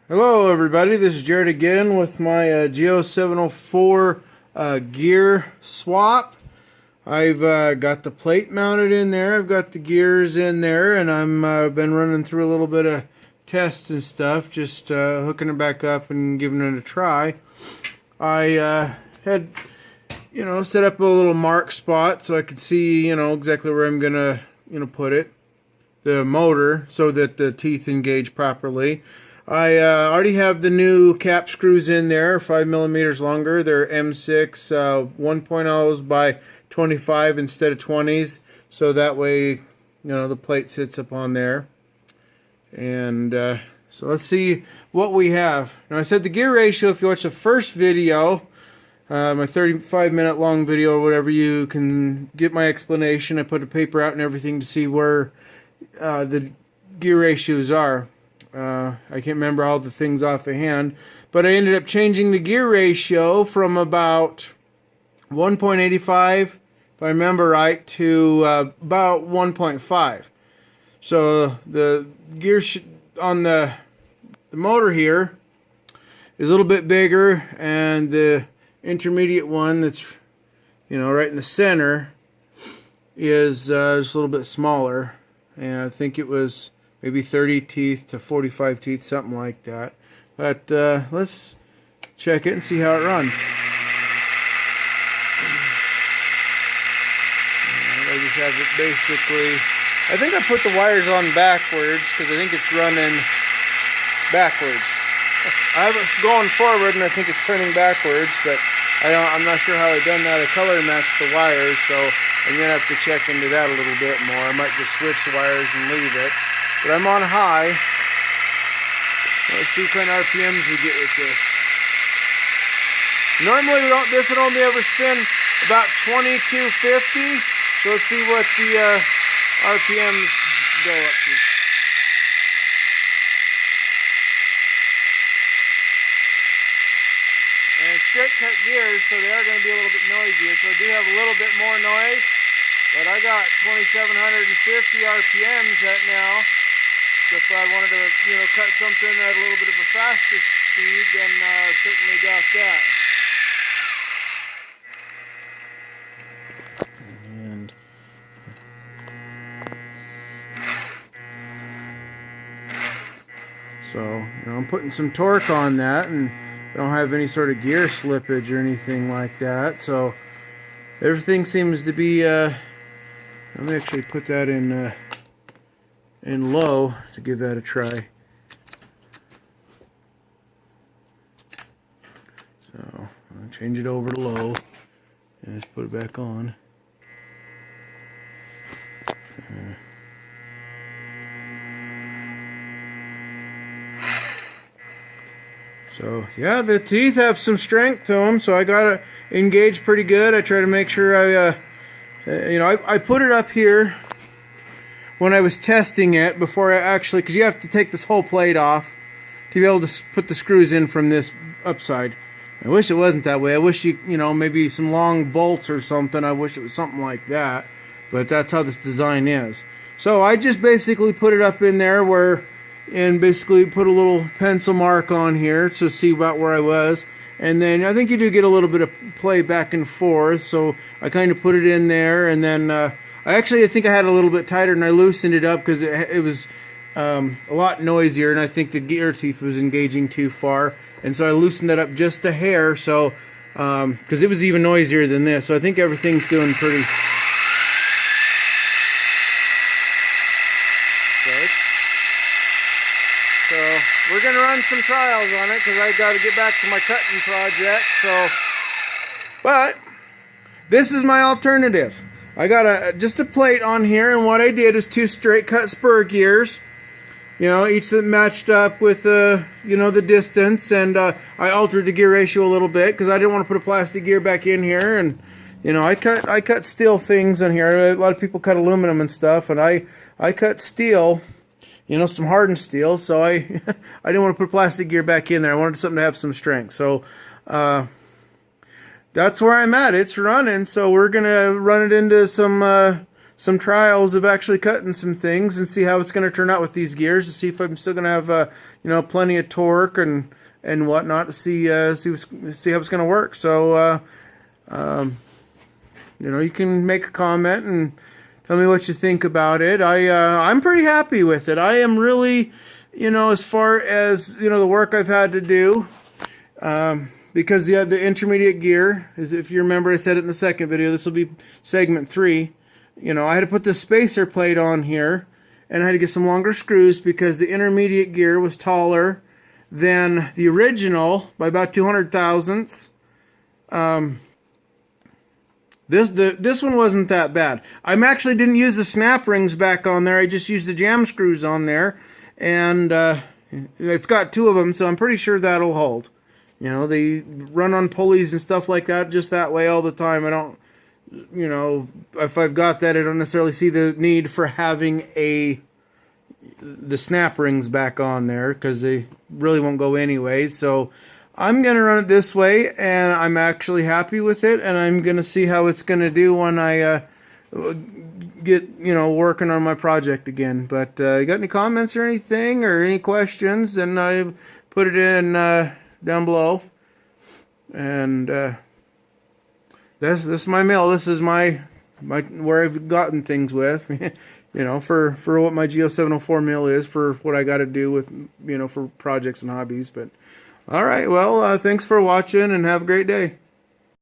Hello everybody, this is Jared again with my G0704 gear swap. I've got the plate mounted in there, I've got the gears in there, and I'm been running through a little bit of tests and stuff, just hooking it back up and giving it a try. I had, set up a little mark spot so I could see, exactly where I'm gonna, put it, the motor, so that the teeth engage properly. I already have the new cap screws in there, 5 millimeters longer. They're M6 1.0s by 25 instead of 20s, so that way, the plate sits up on there. And so let's see what we have. Now, I said the gear ratio, if you watch the first video, my 35-minute long video or whatever, you can get my explanation. I put a paper out and everything to see where the gear ratios are. I can't remember all the things off the hand, but I ended up changing the gear ratio from about 1.85, if I remember right, to about 1.5. So the gear on the motor here is a little bit bigger, and the intermediate one that's right in the center is just a little bit smaller, and I think it was maybe 30 teeth to 45 teeth, something like that. But let's check it and see how it runs. I just have it basically, I think I put the wires on backwards because I think it's running backwards. I have it going forward and I think it's turning backwards, but I'm not sure how I done that. I color matched the wires, so I'm gonna have to check into that a little bit more. I might just switch the wires and leave it. But I'm on high. Let's see what kind of RPMs we get with this. Normally this would only ever spin about 2250. So let's see what the RPMs go up to. And straight cut gears, so they are going to be a little bit noisier. So I do have a little bit more noise, but I got 2750 RPMs right now. So if I wanted to, cut something at a little bit of a faster speed, then certainly got that. And so, I'm putting some torque on that, and I don't have any sort of gear slippage or anything like that. So everything seems to be. Let me actually put that in low to give that a try. So I'll change it over to low and just put it back on. So yeah, the teeth have some strength to them, so I got it engaged pretty good. I try to make sure I put it up here when I was testing it before I actually, because you have to take this whole plate off to be able to put the screws in from this upside. I wish it wasn't that way. I wish maybe some long bolts or something. I wish it was something like that, but that's how this design is. So I just basically put it up in there and basically put a little pencil mark on here to see about where I was. And then I think you do get a little bit of play back and forth, so I kind of put it in there, and then I think I had it a little bit tighter, and I loosened it up because it was a lot noisier, and I think the gear teeth was engaging too far, and so I loosened that up just a hair, so because it was even noisier than this. So I think everything's doing pretty good. So we're gonna run some trials on it because I got to get back to my cutting project. So, but this is my alternative. I got just a plate on here, and what I did is 2 straight cut spur gears, each that matched up with the distance, and I altered the gear ratio a little bit because I didn't want to put a plastic gear back in here, and I cut steel things in here. A lot of people cut aluminum and stuff, and I cut steel, some hardened steel, so I didn't want to put plastic gear back in there. I wanted something to have some strength, so that's where I'm at. It's running, so we're gonna run it into some some trials of actually cutting some things and see how it's going to turn out with these gears, to see if I'm still going to have you know, plenty of torque and whatnot, to see see how it's going to work. So you know, you can make a comment and tell me what you think about it. I'm pretty happy with it. I am really, you know, as far as, you know, the work I've had to do, because the intermediate gear is, if you remember, I said it in the second video, this will be segment 3. You know, I had to put this spacer plate on here, and I had to get some longer screws because the intermediate gear was taller than the original by about 200 thousandths. This one wasn't that bad. I actually didn't use the snap rings back on there. I just used the jam screws on there, and it's got 2 of them, so I'm pretty sure that'll hold. You know, they run on pulleys and stuff like that just that way all the time. I don't, you know, if I've got that, I don't necessarily see the need for having the snap rings back on there, because they really won't go anyway. So I'm going to run it this way, and I'm actually happy with it, and I'm going to see how it's going to do when I get, you know, working on my project again. But you got any comments or anything, or any questions, then I put it in down below. And this is my mill. This is my where I've gotten things with. You know, for what my G0704 mill is, for what I got to do with, you know, for projects and hobbies. But all right, well, thanks for watching, and have a great day.